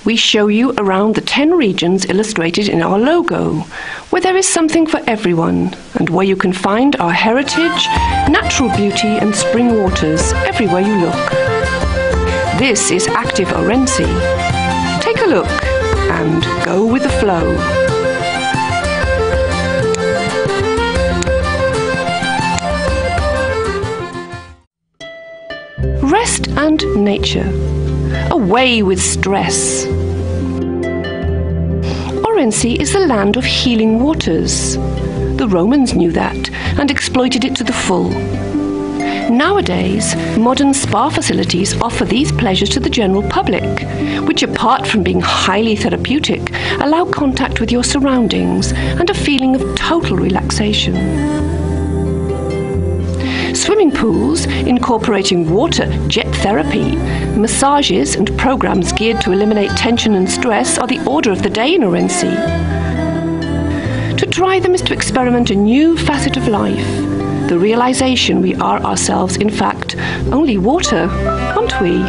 We show you around the 10 regions illustrated in our logo, where there is something for everyone, and where you can find our heritage, natural beauty and spring waters everywhere you look. This is Active Ourense. Take a look and go with the flow. Rest and nature. Away with stress. Ourense is the land of healing waters. The Romans knew that and exploited it to the full. Nowadays, modern spa facilities offer these pleasures to the general public, which apart from being highly therapeutic, allow contact with your surroundings and a feeling of total relaxation. Swimming pools, incorporating water, jet therapy, massages and programs geared to eliminate tension and stress are the order of the day in Ourense. To try them is to experiment a new facet of life, the realization we are ourselves, in fact, only water, aren't we?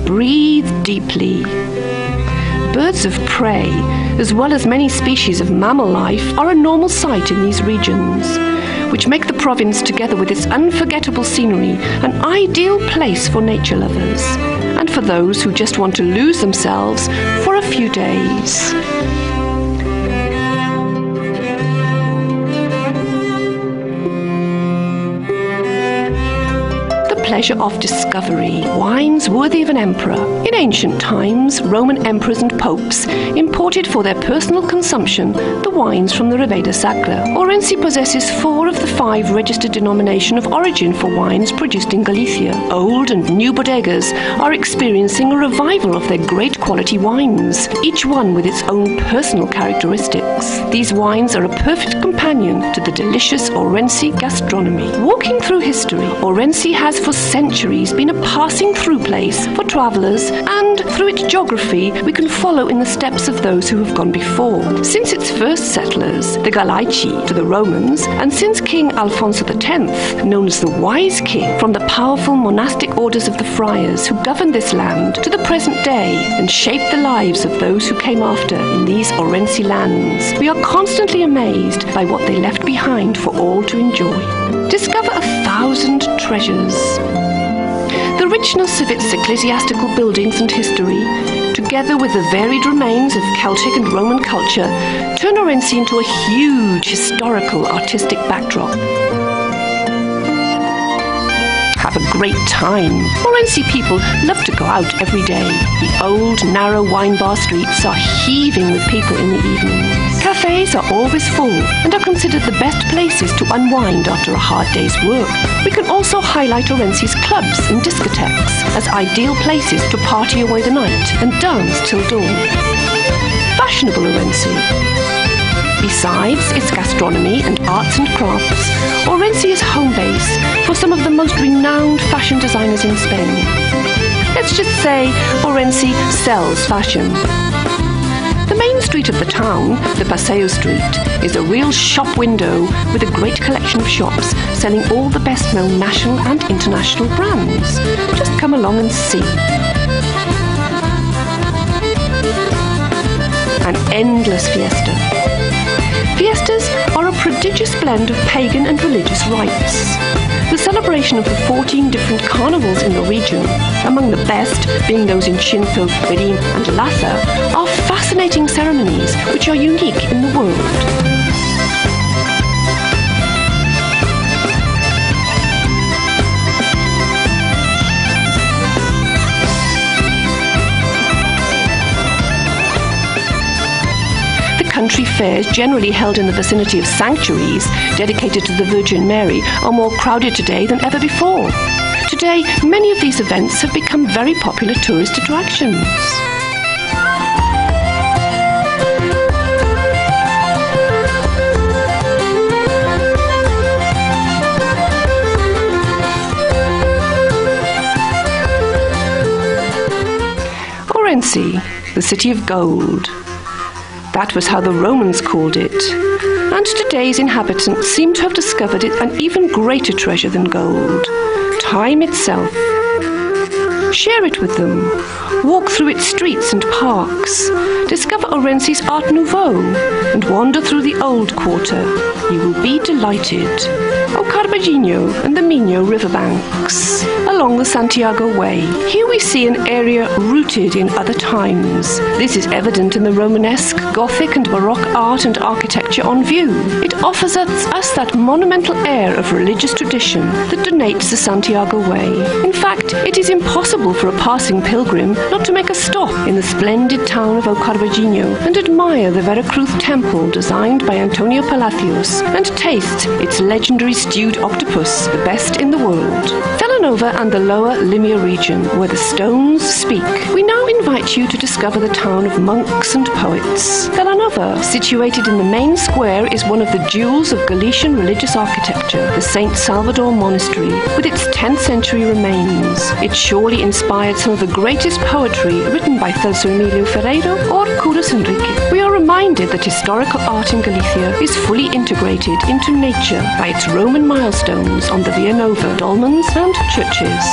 Breathe deeply. Birds of prey, as well as many species of mammal life, are a normal sight in these regions, which make the province, together with its unforgettable scenery, an ideal place for nature lovers, and for those who just want to lose themselves for a few days. Pleasure of discovery, wines worthy of an emperor. In ancient times, Roman emperors and popes imported for their personal consumption the wines from the Ribera Sacra. Ourense possesses 4 of the 5 registered denomination of origin for wines produced in Galicia. Old and new bodegas are experiencing a revival of their great quality wines, each one with its own personal characteristics. These wines are a perfect companion to the delicious Ourense gastronomy. Walking through history, Ourense has for centuries been a passing through place for travellers, and through its geography we can follow in the steps of those who have gone before. Since its first settlers, the Galicia, to the Romans, and since King Alfonso X, known as the Wise King, from the powerful monastic orders of the friars who governed this land to the present day and shaped the lives of those who came after in these Ourense lands, we are constantly amazed by what they left behind for all to enjoy. Discover 1,000 treasures. The richness of its ecclesiastical buildings and history, together with the varied remains of Celtic and Roman culture, turn Ourense into a huge historical artistic backdrop. Have a great time. Ourense people love to go out every day. The old, narrow wine bar streets are heaving with people in the evenings. Cafes are always full and are considered the best places to unwind after a hard day's work. We can also highlight Ourense's clubs and discotheques as ideal places to party away the night and dance till dawn. Fashionable Ourense. Besides its gastronomy and arts and crafts, Ourense is home base for some of the most renowned fashion designers in Spain. Let's just say Ourense sells fashion. The main street of the town, the Paseo Street, is a real shop window with a great collection of shops selling all the best-known national and international brands. Just come along and see. An endless fiesta. Fiestas are a prodigious blend of pagan and religious rites. The celebration celebration of the 14 different carnivals in the region, among the best being those in Xinto, Berín and Laza, are fascinating ceremonies which are unique in the world. Country fairs, generally held in the vicinity of sanctuaries dedicated to the Virgin Mary, are more crowded today than ever before. Today, many of these events have become very popular tourist attractions. Ourense, the city of gold. That was how the Romans called it, and today's inhabitants seem to have discovered it an even greater treasure than gold, time itself. Share it with them, walk through its streets and parks, discover Ourense's Art Nouveau, and wander through the old quarter. You will be delighted. O Carbaginho and the Minho riverbanks, along the Santiago Way. Here we see an area rooted in other times. This is evident in the Romanesque, Gothic and Baroque art and architecture on view. It offers us that monumental air of religious tradition that denotes the Santiago Way. In fact, it is impossible for a passing pilgrim not to make a stop in the splendid town of O Carbaginho and admire the Veracruz temple designed by Antonio Palacios and taste its legendary stewed octopus, the best in the world. Villanova and the lower Limia region, where the stones speak. We now invite you to discover the town of monks and poets. Villanova, situated in the main square, is one of the jewels of Galician religious architecture, the St. Salvador Monastery, with its 10th century remains. It surely inspired some of the greatest poetry written by Celso Emilio Ferreiro or Curas Enrique. We are reminded that historical art in Galicia is fully integrated into nature by its Roman milestones on the Via Nova, dolmens and churches.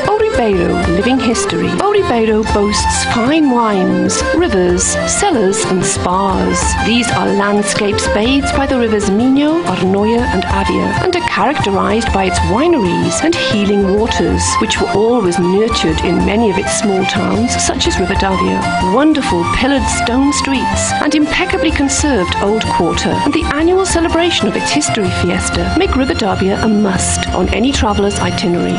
Ouribeiro, living history. Ouribeiro boasts fine wines, rivers, cellars and spas. These are landscapes bathed by the rivers Minho, Arnoia and Avia, and are characterized by its wineries and healing waters, which were always nurtured in many of its small towns, such as Rivadavia. Wonderful pillared stone streets and impeccably conserved old quarter and the annual celebration of its history fiesta make Rivadavia a must on any traveller's itinerary.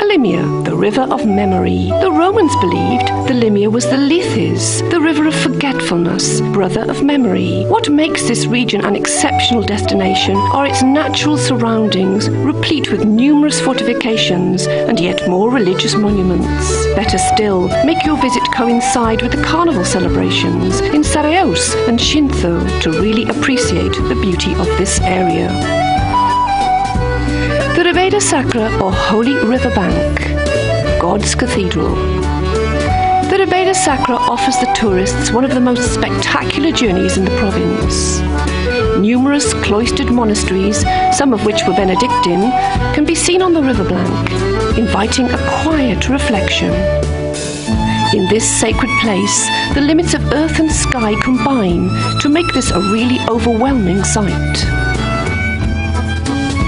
Limia, the river of memory. The Romans believed the Limia was the Lethes, the river of forgetfulness, brother of memory. What makes this region an exceptional destination are its natural surroundings, replete with numerous fortifications and yet more religious monuments. Better still, make your visit coincide with the carnival celebrations in Saraos and Xinto to really appreciate the beauty of this area. The Ribera Sacra, or Holy River Bank, God's Cathedral. The Ribera Sacra offers the tourists one of the most spectacular journeys in the province. Numerous cloistered monasteries, some of which were Benedictine, can be seen on the riverbank, inviting a quiet reflection. In this sacred place, the limits of earth and sky combine to make this a really overwhelming sight.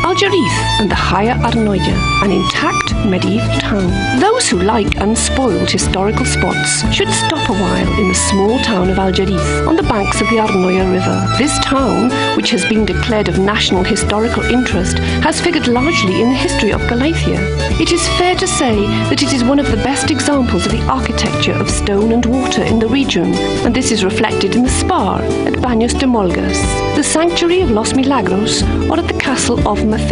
Algeriz and the Higher Arnoia, an intact medieval town. Those who like unspoiled historical spots should stop a while in the small town of Algeriz on the banks of the Arnoia River. This town, which has been declared of national historical interest, has figured largely in the history of Galicia. It is fair to say that it is one of the best examples of the architecture of stone and water in the region, and this is reflected in the spar at Baños de Molgas, the sanctuary of Los Milagros, or at the castle of Maceda.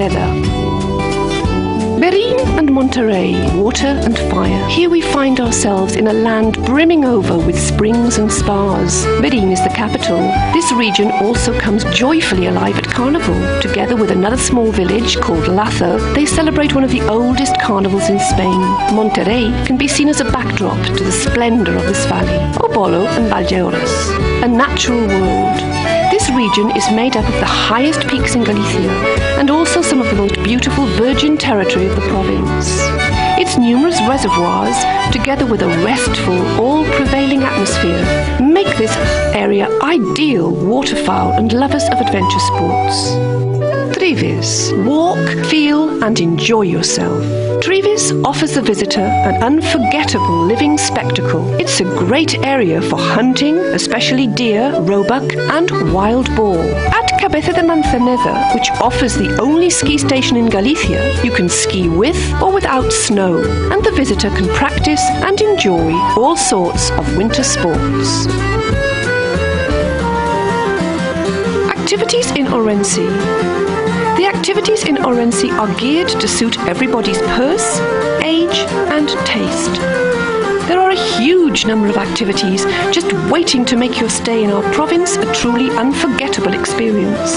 Berín and Monterrey, water and fire. Here we find ourselves in a land brimming over with springs and spas. Berín is the capital. This region also comes joyfully alive at Carnival. Together with another small village called Laza, they celebrate one of the oldest carnivals in Spain. Monterrey can be seen as a backdrop to the splendor of this valley. Obolo and Valdeorras, a natural world. This region is made up of the highest peaks in Galicia and also some of the most beautiful virgin territory of the province. Its numerous reservoirs, together with a restful, all-prevailing atmosphere, make this area ideal waterfowl and lovers of adventure sports. Trevis. Walk, feel and enjoy yourself. Trevis offers the visitor an unforgettable living spectacle. It's a great area for hunting, especially deer, roebuck and wild boar. At Cabeza de Manzaneda, which offers the only ski station in Galicia, you can ski with or without snow, and the visitor can practice and enjoy all sorts of winter sports. Activities in Ourense. The activities in Ourense are geared to suit everybody's purse, age and taste. There are a huge number of activities just waiting to make your stay in our province a truly unforgettable experience.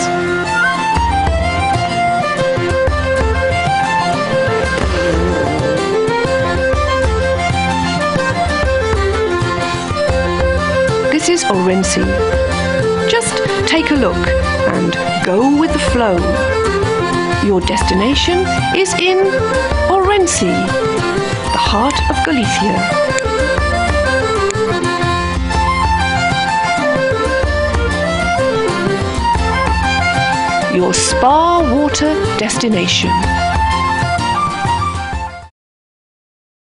This is Ourense. Just take a look and go with the flow. Your destination is in Ourense, the heart of Galicia. Your spa water destination.